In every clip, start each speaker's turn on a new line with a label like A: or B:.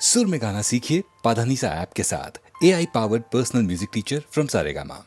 A: सुर में गाना सीखिए पाधानीसा ऐप के साथ। AI powered personal music teacher from Saregama.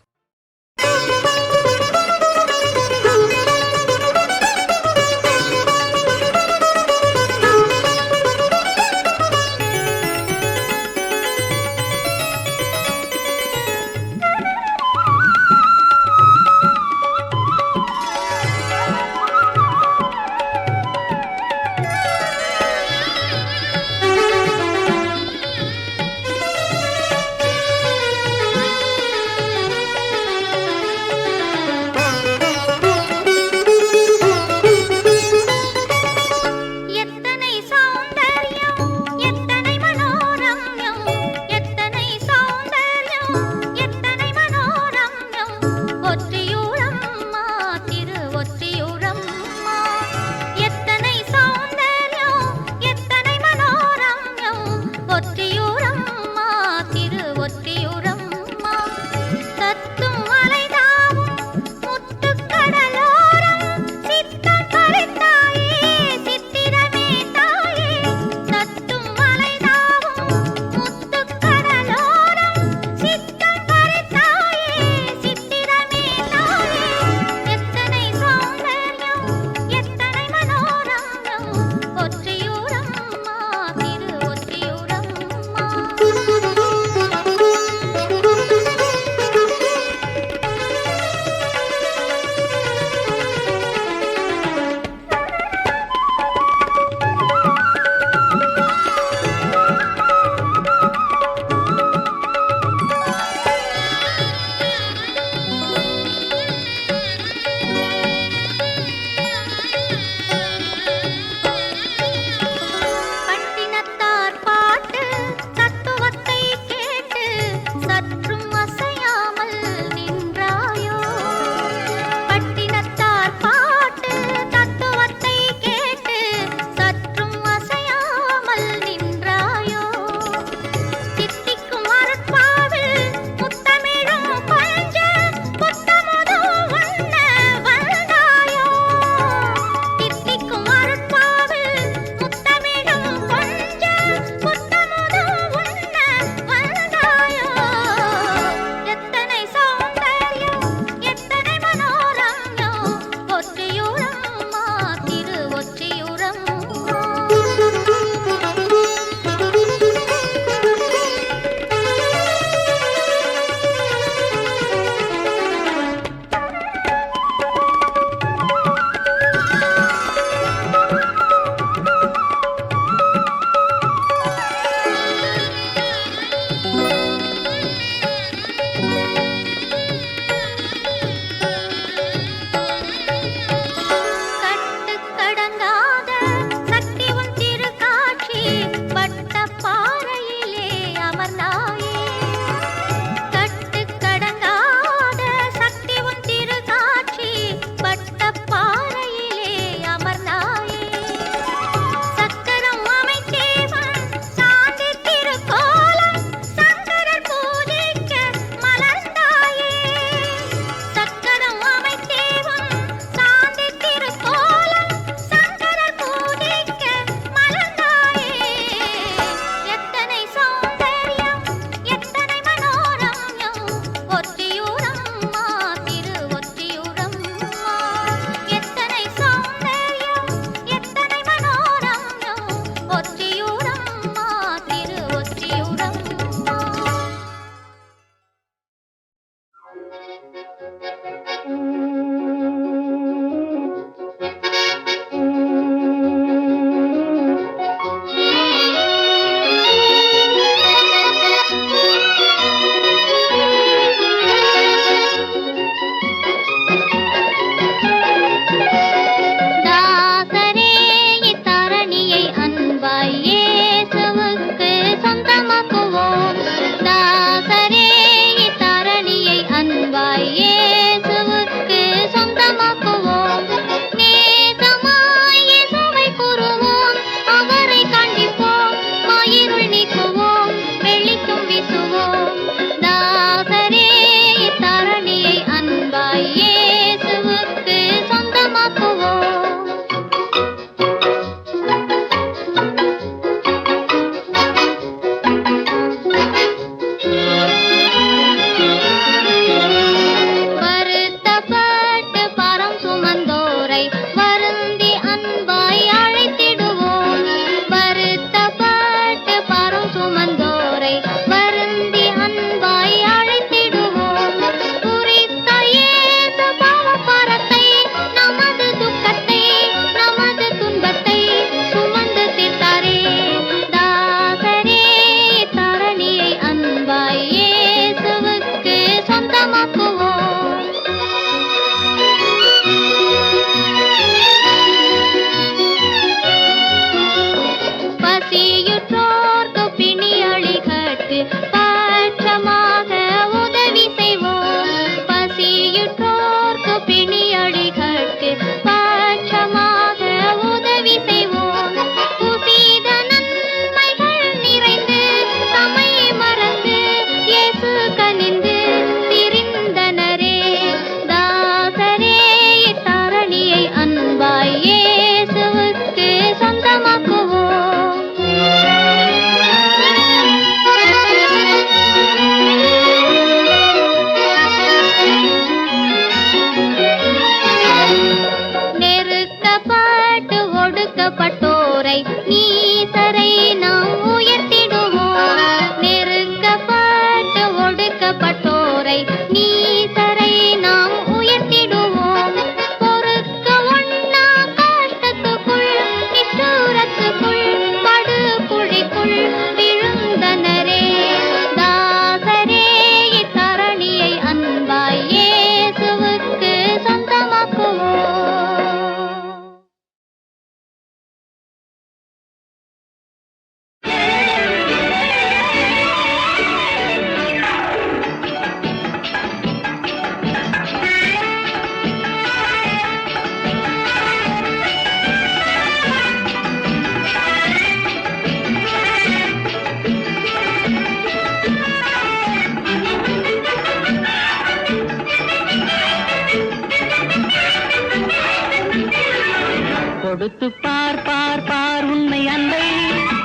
B: கொடுத்து பார் பார் பார் உண்மை அன்பை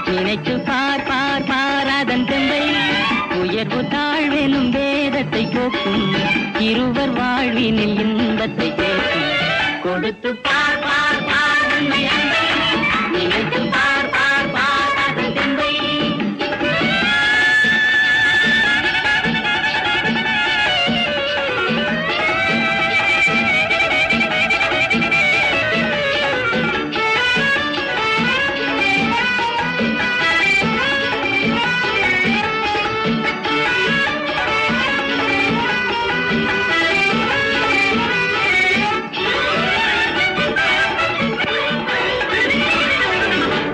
B: நினைத்து பார் பார் பார் அதன் தெம்பை உயர்வு தாழ்வெனும் வேதத்தை போக்கும் இருவர் வாழ்வினில் இன்பத்தை கேட்கும் கொடுத்து பார் பார் பார் உண்மை அன்பை நினைத்து பார் பார் பார் அதன் தெம்பை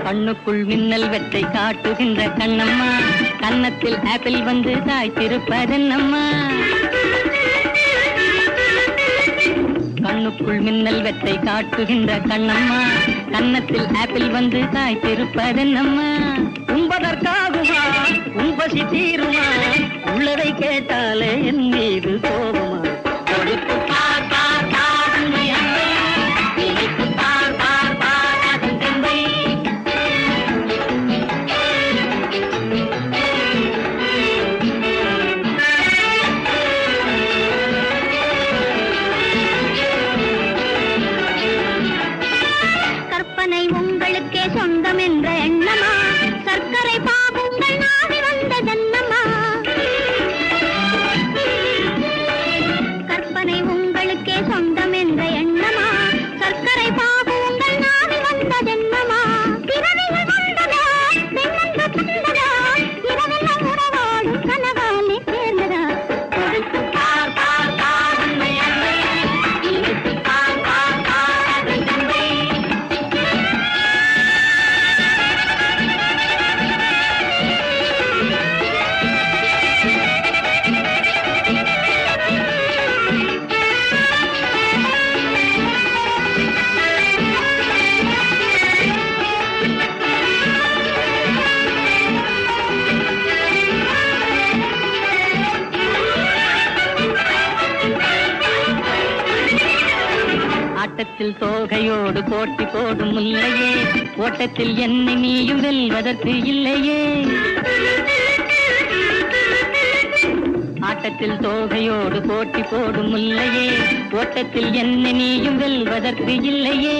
B: கண்ணுக்குள் மின்னல் வெட்டை காட்டுகின்ற கண்ணம்மா கன்னத்தில் ஆப்பிள் வந்து தாய்த்திருப்பதென்னம்மா கண்ணுக்குள் மின்னல் வெட்டை காட்டுகின்ற கண்ணம்மா கன்னத்தில் ஆப்பிள் வந்து தாய்த்திருப்பதென்னம்மா உண்பதற்காகுமா உன்பசி தீருமா உள்ளதை கேட்டாலே என் மீது கோபமா கொடுத்து பார் பார் பார் உண்மை அன்பை நினைத்து பார் பார் பார் அதன் தெம்பை கற்பனை உங்களுக்கே சொந்தம் என்ற எண்ணமா சர்க்கரை பாபுங்கள் நாடி வந்த ஜன்னமா கற்பனை உங்களுக்கே சொந்தம் என்ற எண்ணமா சர்க்கரை பாபுங்கள் நாடி வந்த ஜன்னமா பிறவிகள் வந்ததா பெண்ணென்று தந்ததா இரவெல்லாம் உறவாடும் கனவாலே சேர்ந்ததா கொடுத்து பார் பார் பார் உண்மை அன்பை நினைத்து பார் பார் பார் அதன் தந்தை ஆட்டத்தில் தோகையோடு போட்டி போடும் முல்லையே ஓட்டத்தில் என்னை நீயும் வெல்வதற்கு இல்லையே ஆட்டத்தில் தோகையோடு போட்டி போடும் முல்லையே ஓட்டத்தில் என்னை நீயும் வெல்வதற்கு இல்லையே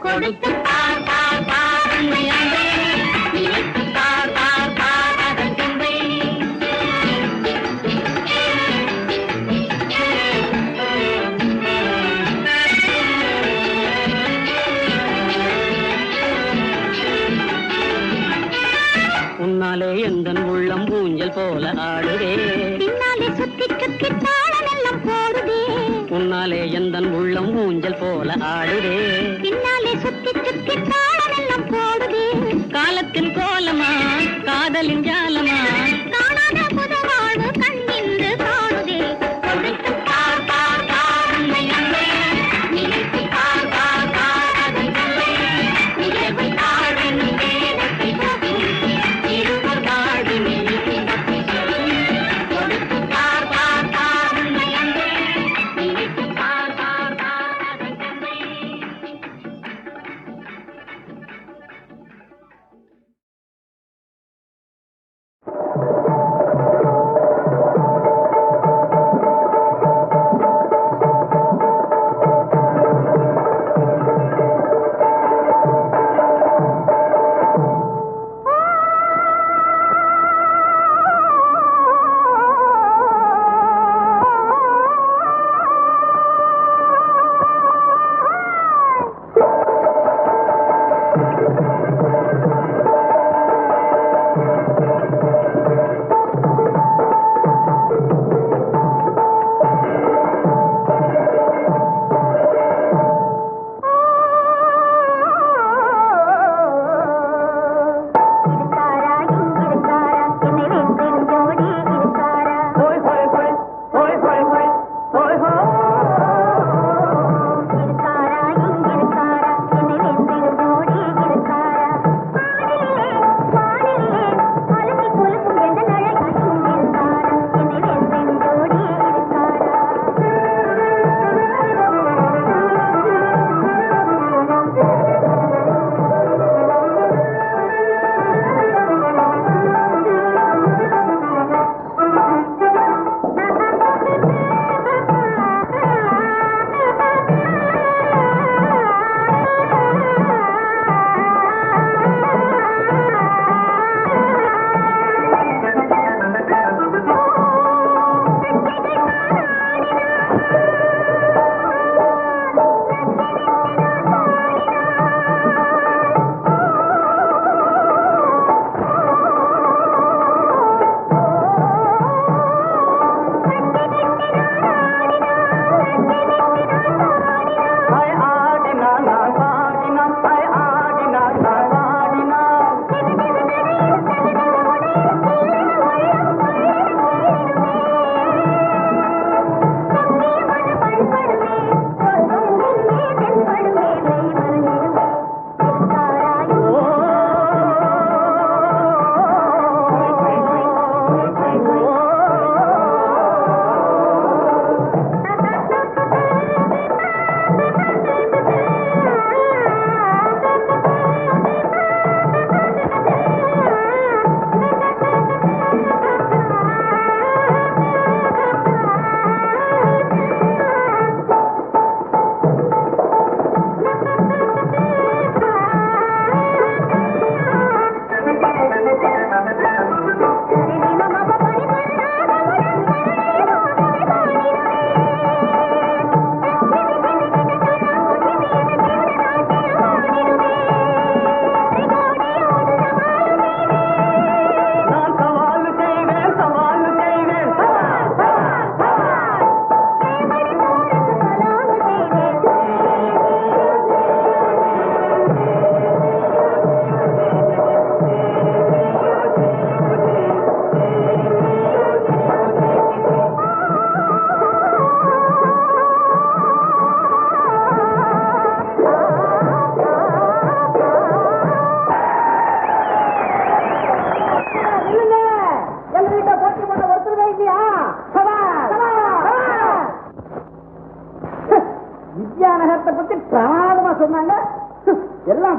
B: கொடுத்து பார் பார் பார் உண்மை அன்பை நினைத்து பார் பார் பார் அதன் தெம்பை உன்னாலே எந்தன் உள்ளம் ஊஞ்சல் போல ஆடுதே பின்னாலே சுத்தி சுத்தி தாளமெல்லாம் போடுதே உன்னாலே எந்தன் உள்ளம் ஊஞ்சல் போல ஆடுதே பின்னாலே சுத்தி சுத்தி தாளமெல்லாம் போடுதே காலத்தின் கோலமா காதலின் ஜாலமா காணாத புது வாழ்வு கண்ணின்று காணுதே கொடுத்து பார் பார் பார் உண்மை அன்பை நினைத்து பார் பார் பார் அதன் தந்தை உயர்வு தாழ்வெனும் வேதத்தை போக்கும் இருவர் வாழ்வினில் இன்பத்தை சொல்லும் கொடுத்து பார் பார் பார் உண்மை அன்பை நினைத்து பார் பார் பார் அதன் தந்தை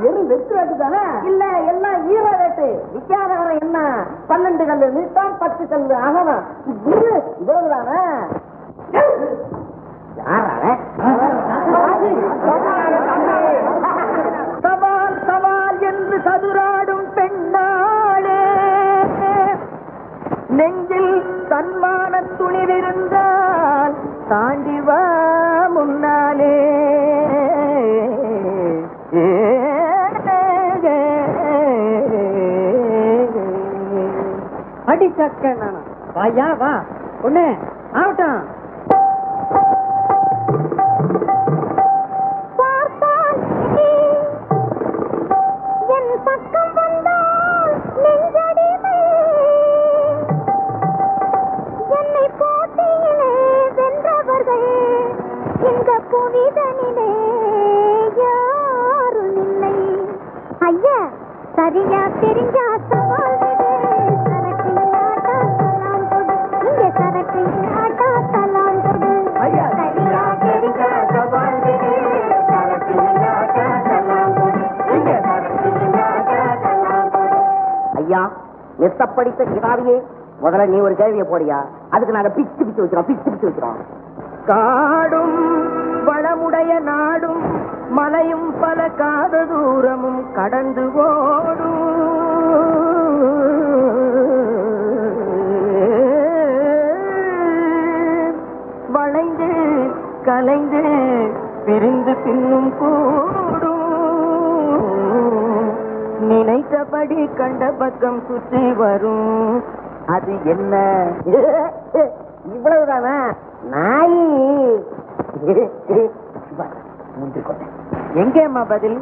C: வெறும் வெற்று வேட்டு தானே? இல்ல, எல்லாம் ஈர வேட்டு. வித்தியாசம் என்ன? 12 கல்லு நீட்டம், 10 கல்லு அகலம். இவ்வளவுதானே? சவால் சவால் என்று சதுராடும் பெண்ணாளே, நெஞ்சில் தன்மான துணிவிருந்தால் தாண்டி வா முன்னாலே. அடி சக்க நானா? வாயா வா பொண்ணு ஆகட்டும்.
D: சரியா தெரிஞ்சா சவால் விடு, சரக்கு இல்லாட்டா தலாம் கொடு, இங்க சரக்கு இல்லாட்டா தலாம் கொடு. சரியா தெரிஞ்சா சவால் விடு, சரக்கு இல்லாட்டா தலாம் கொடு, இங்க சரக்கு இல்லாட்டா தலாம் கொடு.
C: ஐயா, மெத்த படித்த கிடாரியே, முதல்ல நீ ஒரு கேள்வியை போடியா. அதுக்கு நாங்க பிச்சு பிச்சு வச்சிரோம். காடும் வளமுடைய நாடும் மலையும் பல காத தூரமும் கடந்து ஓடும். வளைந்து கலைந்து பிரிந்து பின்னும் கூடும். நினைத்தபடி கண்ட பக்கம் சுற்றி வரும். அது என்ன? இவ்வளவுதானா? நாய் எங்கேம்மா பதில்?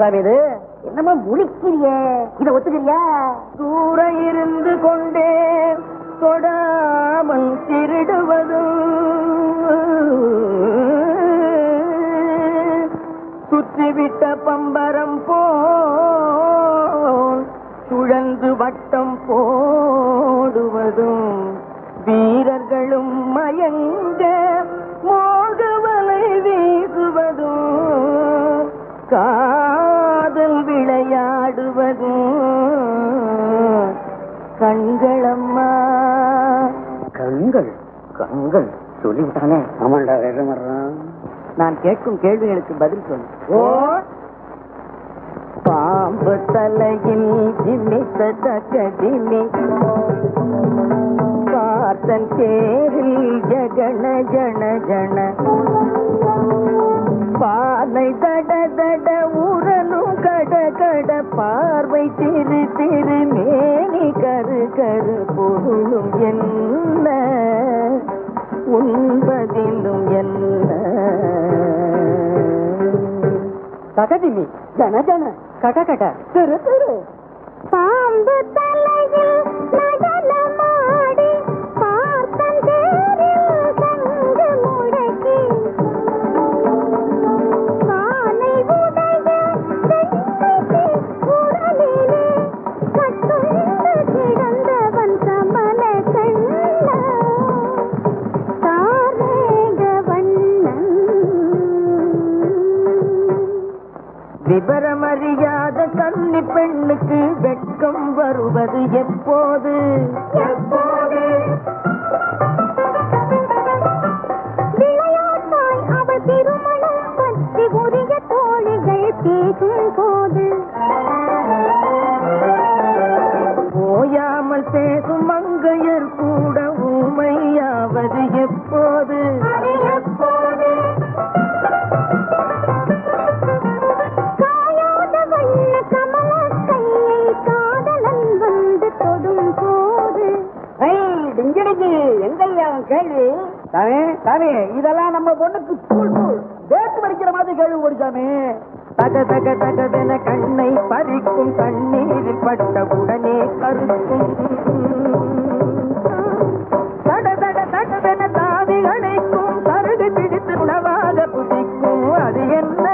C: சாமி இது என்னமா முழிக்கிறிய? இத ஒத்துக்கிறியா? தூர இருந்து கொண்டே தொடாமல் திருடுவதும் சுற்றிவிட்ட பம்பரம் போல் சுழந்து வட்டம் போடுவதும் வீரர்களும் மயங்க மோகவலை வீசுவதும் காதல் விளையாடுவதும் கண்களம்மா. கண்கள் கண்கள் சொல்லிவிட்டானே. ஆமாண்டா, நான் கேட்கும் கேள்விகளுக்கு பதில் சொல்லு. ஓ பாம்பு தலையில் திமித்ததகதிமி பார்த்தன் தேரில் ஜகன ஜன ஜன பாலை தட தட உரலும் கட கட பார்வை திரு திரு மேனி கரு கரு பொருளும் என்ன உண்பதிலும் என்ன தகதிமி ஜன ஜன கட கட திரு திரு
D: பாம்பு தலையில் நடனமாடி பார்த்தந்தேரில் சங்கு முழக்கி காலை உடைய வெண்மைக்கு உடலிலே கட்டுண்டு கிடந்தவன் கமல கண்ண தாரேக வண்ணன்
C: விவரமறியாத கன்னி பெண்ணுக்கு வெட்கம் வருவது எப்போது எப்போது
D: விளையாட்டாய் அவள் திருமணம் பற்றி உரிய தோழிகள் பேசும் போது
C: ஓயாமல் பேசும் மங்கையர் கூட ஊமையாவது எப்போது எப்போது
D: காயாத வண்ண கமல கையை காதலன் வந்து தொடும் போது
C: எங்கய்யா கேள்வி தானே தானே இதெல்லாம் நம்ம பொண்ணுக்கு ஸ்கூல் டேட் படிக்கிற மாதிரி கேள்வி ஓடிச்சாமே தக தக தகவென கண்ணை பறிக்கும் தண்ணீரில் பட்ட உடனே கருக்கும் தட தட தகவென தாவி அணைக்கும் கருது பிடித்து உணவாக புதிக்கும் அது என்ன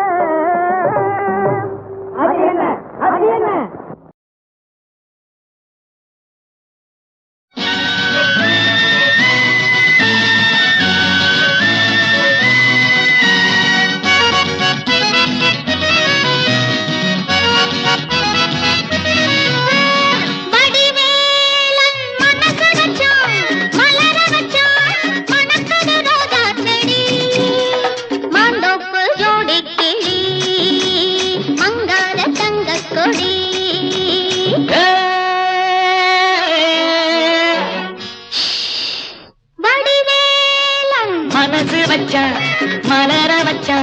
C: அது என்ன அது என்ன
D: வடிவேலன் மனசு வச்சான் மலர வச்சான் மணக்குது ரோஜா செடி மாந்தோப்பு ஜோடி கிளி மங்கார தங்கக் கொடி வடிவேலன்
B: மனசு வச்சா மலர வச்சா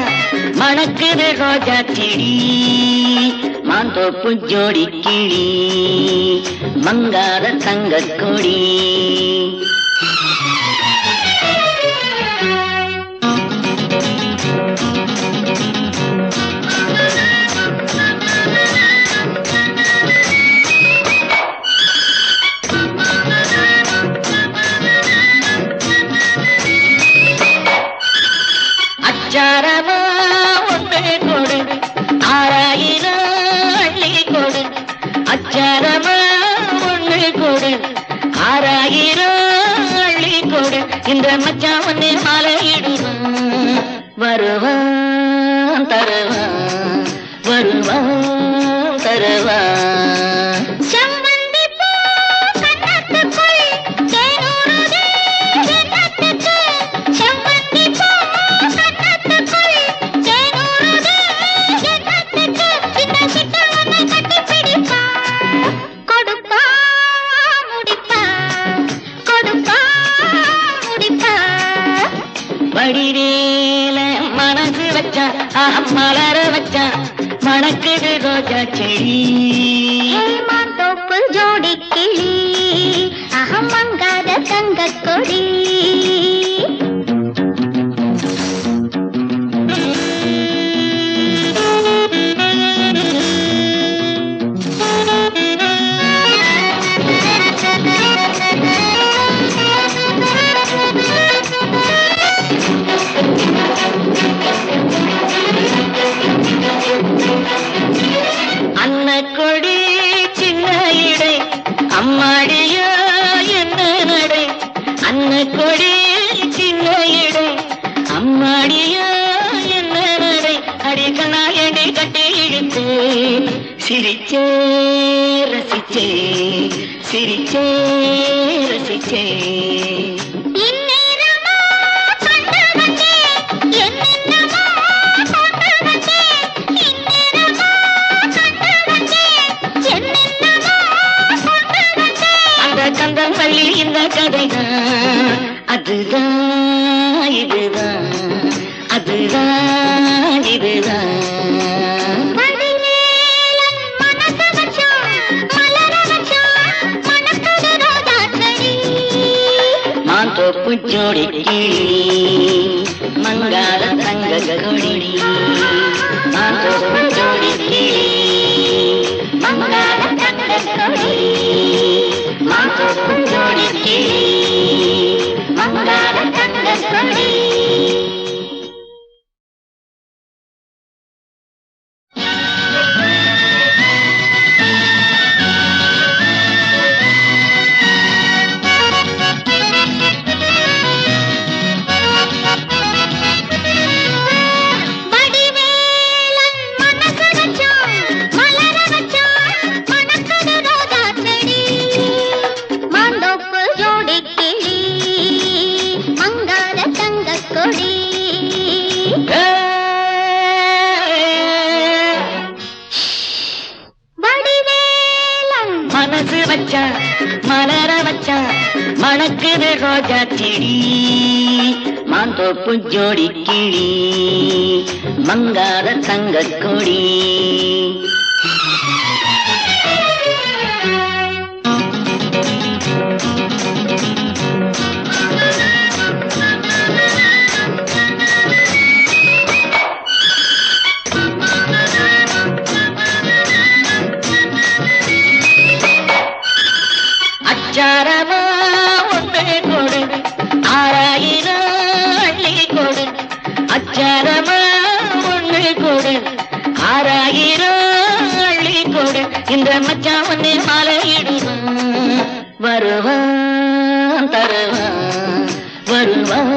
B: மணக்குது ரோஜா செடி மாந்தோப்பு ஜோடி கிளி மங்காத தங்கக் கொடி அச்சாரமா ஒன்று கொடு ஆறாயிரம் அள்ளி கொடு அச்சாரமா ஒன்று கொடு ஆறாயிரம் அள்ளி கொடு இந்த மச்சான் ஒன்று மாலையிடுவான் வருவான் தருவான் வருவான் தருவான்
D: செவ்வந்தி பூ கன்னத்துக்குள் தேனூறுதே எண்ணத்துக்கு செவ்வந்தி பூ கன்னத்துக்குள் தேனூறுதே எண்ணத்துக்கு இந்த சிட்டவனை கட்டிப்பிடிப்பா கொடுப்பா முடிப்பா கொடுப்பா முடிப்பா
B: வடிவேல மனசு வச்சா மலர வச்சா மணக்குது ரோஜா செடி
D: மாந்தோப்பு ஜோடி கிளி அகம் மங்காத தங்கக் கொடி
B: அன்ன கொடி சின்ன இடை அம்மாடியோ என்ன நடை அன்ன கொடி சின்ன இடை அம்மாடியோ என்ன நடை அடிக்கணா எடை கட்டி இழுத்து சிரிச்சே ரசிச்சே சிரிச்சே ரசிச்சே
D: இந்நேரமா கண்டு வந்தேன் என்னென்னமோ கொண்டு வந்தேன் இந்நேரமா கண்டு வந்தேன் என்னென்னமோ கொண்டு வந்தேன்
B: அந்த கந்தன் பள்ளி இந்த கதைதான் அதுதான் இதுதான் அதுதான் ஜோடி கிளி மங்காத தங்க கொடி மாந்தோப்பு ஜோடி கிளி மங்காத தங்க கொடி மாந்தோப்பு ஜோடி கிளி மங்காத தங்க கொடி. மனசு வச்சா மலர வச்சா மணக்குது ரோஜா செடி மாந்தோப்பு ஜோடி கிளி மங்காத தங்க கொடி. அச்சாரமா ஒன்று கொடு ஆறாயிரம் அள்ளி கொடு அச்சாரமா ஒன்று கொடு ஆறாயிரம் அள்ளி கொடு இந்த மச்சான் ஒன்று மாலையிடுவான் வருவான் தருவான் வருவான்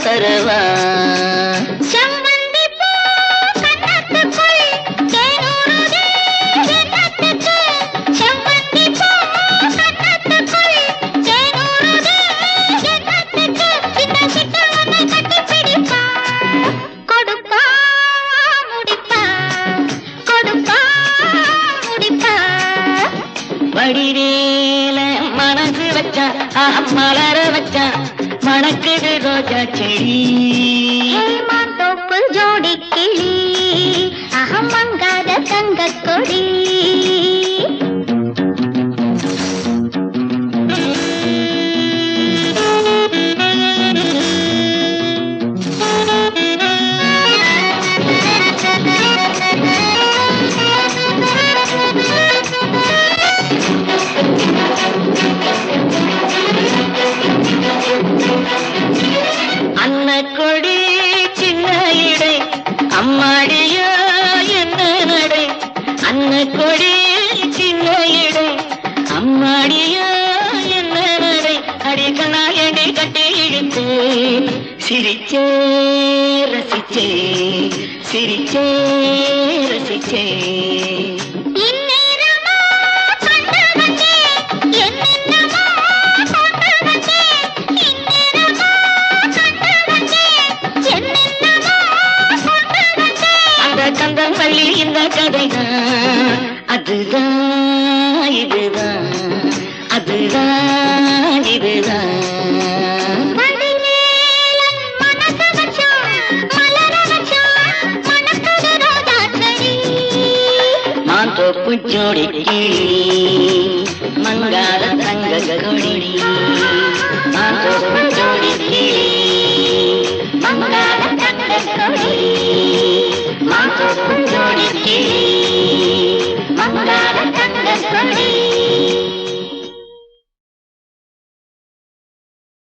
B: தருவான். வடிவேல மனசு வச்சா மலர வச்சா மணக்குது ரோஜா செடி
D: மாந்தோப்பு ஜோடி கிளி அகம் மங்காத தங்க கொடி.
B: கொடி சின்ன இடை அம்மாடியோ என்ன நடை அன்ன கொடி சின்ன இடை அம்மாடியோ என்ன நடை அடிக்கணா எடை கட்டி இழுத்து சிரிச்சே ரசிச்சே சிரிச்சே ரசிச்சே. கந்தமல்லி இந்த கதைதான் அதுதான் இதுதான் அதுதான் இதுதான். மாந்தோப்பு ஜோடி கிளி மங்காத தங்க கொடி மாந்தோப்பு ஜோடி கிளி மங்காத தங்க கொடி மாந்தோப்பு ஜோடி கிளி